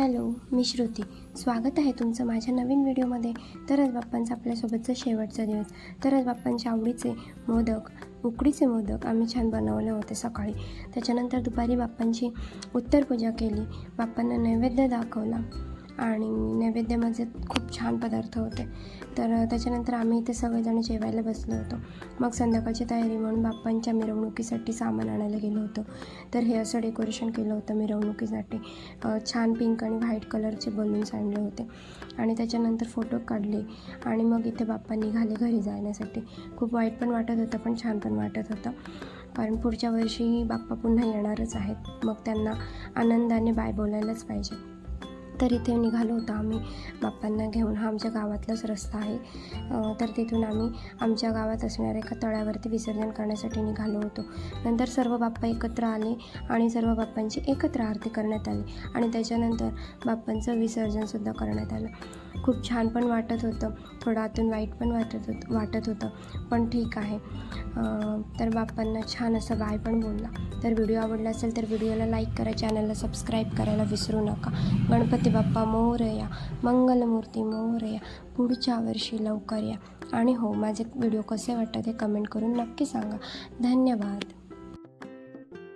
Hello, मी श्रुती. स्वागत आहे तुमचं माझ्या नवीन व्हिडिओमध्ये. तर आज बाप्पांचा आपल्यासोबतचा शेवटचा दिवस. तर आज बाप्पांच्या आवडीचे मोदक, उकडीचे मोदक आम्ही छान बनवले होते सकाळी. त्याच्यानंतर दुपारी बाप्पांची उत्तरपूजा केली, बाप्पांना नैवेद्य दाखवला आणि नैवेद्यामध्ये खूप छान पदार्थ होते. तर त्याच्यानंतर आम्ही इथे सगळेजण जेवायला बसलो होतो. मग संध्याकाळची तयारी म्हणून बाप्पांच्या मिरवणुकीसाठी सामान आणायला गेलो होतो. तर हे असं डेकोरेशन केलं होतं मिरवणुकीसाठी. छान पिंक आणि व्हाईट कलरचे बलून्स आणले होते आणि त्याच्यानंतर फोटो काढले आणि मग इथे बाप्पा निघाले घरी जाण्यासाठी. खूप वाईट पण वाटत होतं पण छान पण वाटत होतं, कारण पुढच्या वर्षी बाप्पा पुन्हा येणारच आहेत. मग त्यांना आनंदाने बाय बोलायलाच पाहिजे. तर इथे निघालो होतो आम्ही बाप्पांना घेऊन. हा आमच्या गावातलाच रस्ता आहे. तर तिथून आम्ही आमच्या गावात असणाऱ्या एका तळ्यावरती विसर्जन करण्यासाठी निघालो होतो. नंतर सर्व बाप्पा एकत्र आले आणि सर्व बाप्पांची एकत्र आरती करण्यात आली आणि त्याच्यानंतर बाप्पांचं विसर्जनसुद्धा करण्यात आलं. खूप छान पण वाटत होतं, थोडं आतून वाईट पण वाटत होतं पण ठीक आहे. तर बाप्पांना छान असं बाय पण बोलला. तर व्हिडिओ आवडला असेल तर व्हिडिओला लाईक करा, चॅनलला सबस्क्राईब करायला विसरू नका. गणपती बाप्पा मोरया, मंगलमूर्ती मोरया, पुढच्या वर्षी लवकर या. आणि हो, माझे व्हिडिओ कसे वाटतात हे कमेंट करून नक्की सांगा. धन्यवाद.